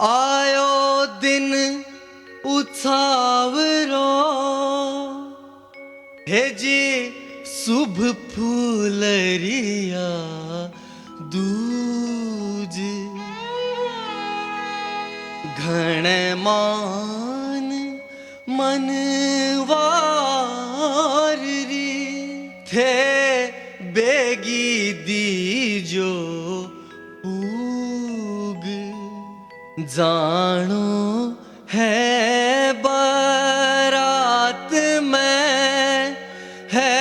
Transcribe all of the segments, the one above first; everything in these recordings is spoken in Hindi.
आयो दिन उछावरो हे जी शुभ फूलरिया दूज घण मान मनवार री थे बेगी दीजो पूग जानो है बारात में है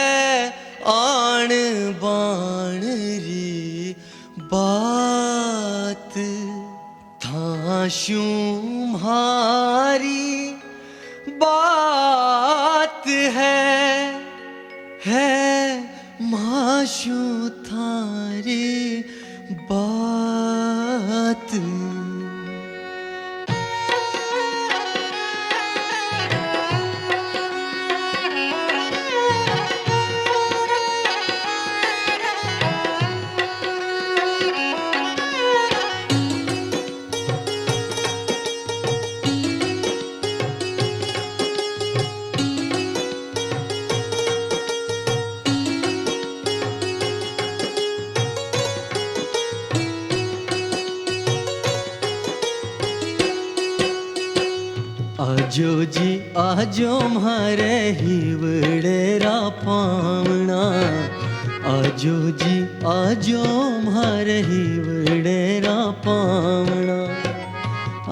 आण बाण री बात थाशू म्हारी बात है माशू थारी बात। आजो जी आजो म्हारे हिवड़ेरा पावना आजो जी आजो म्हारे हिवड़ेरा पावना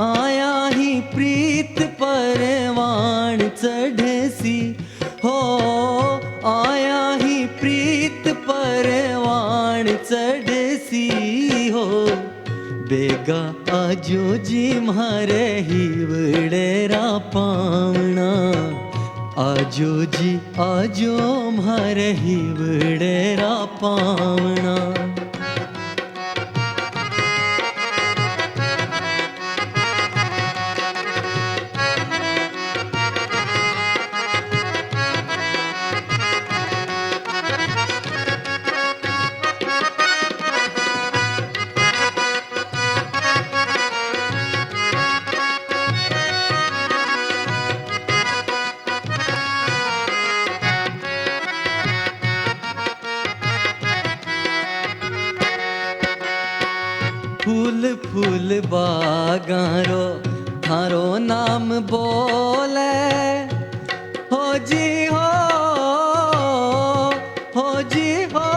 आया ही प्रीत परवान चढ़सी हो आया ही प्रीत परवान चढ़सी हो बेगा आजो जी म्हारे हिवड़ेरा पावना आजो जी आजो म्हारे हिवड़ेरा पावना। फूल फूल बागारो थारो नाम बोले हो जी हो जी हो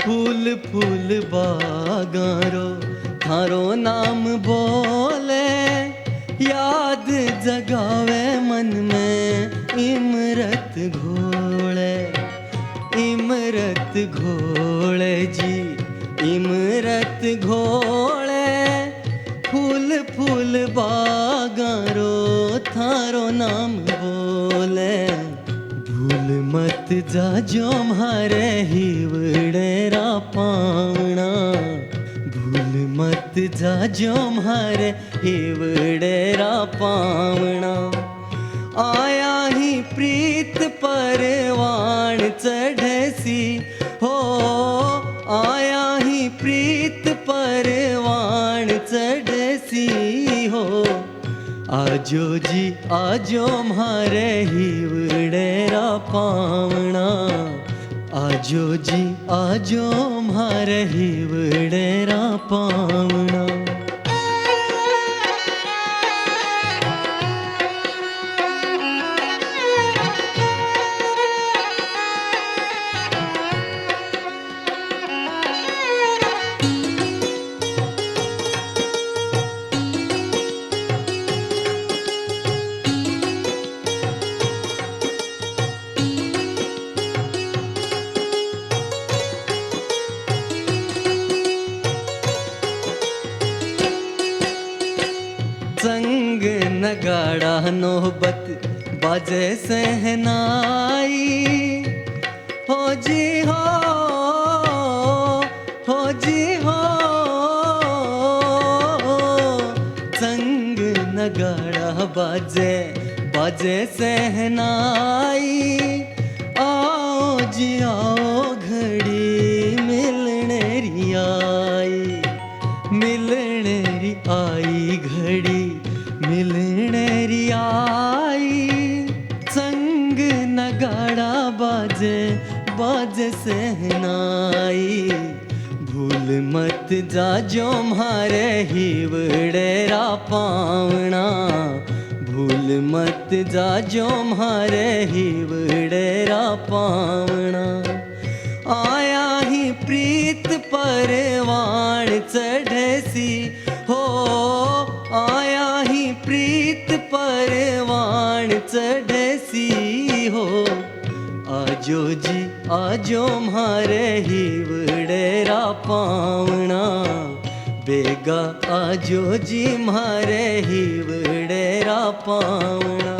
फूल फूल बागारो थारो नाम बोले याद जगावे मन में इमरत घोड़े इमरत घोड़े जी इमरत घोड़े फूल फूल बागारो थारो नाम बोले भूल मत जाजो म्हारे हिवड़ेरा पावना भूल मत जाजो म्हारे हिवड़ेरा पावना आया ही प्रीत परवान चढ़सी हो आया ही प्रीत परवान चढ़सी हो आजो जी आजो म्हारे हिवड़ेरा पावना आजो जी आजो म्हारे हिवड़ेरा पावना। संग नगाड़ा नौबत बाजे सहनाई हो जी हो जी हो संग नगाड़ा बाजे बाजे सहनाई आओ जी आओ घड़ी मिलने रियाई बाजे बाजे सहनाई। भूल मत जाजो म्हारे हिवड़ेरा पावना, भूल मत जाजो म्हारे हिवड़ेरा पावना। आया ही प्रीत परवान चढ़सी हो, आया ही प्रीत परवान चढ़सी हो। आजो जी आजो म्हारे हिवड़ेरा पावना, बेगा आजो जी म्हारे हिवड़ेरा पावना।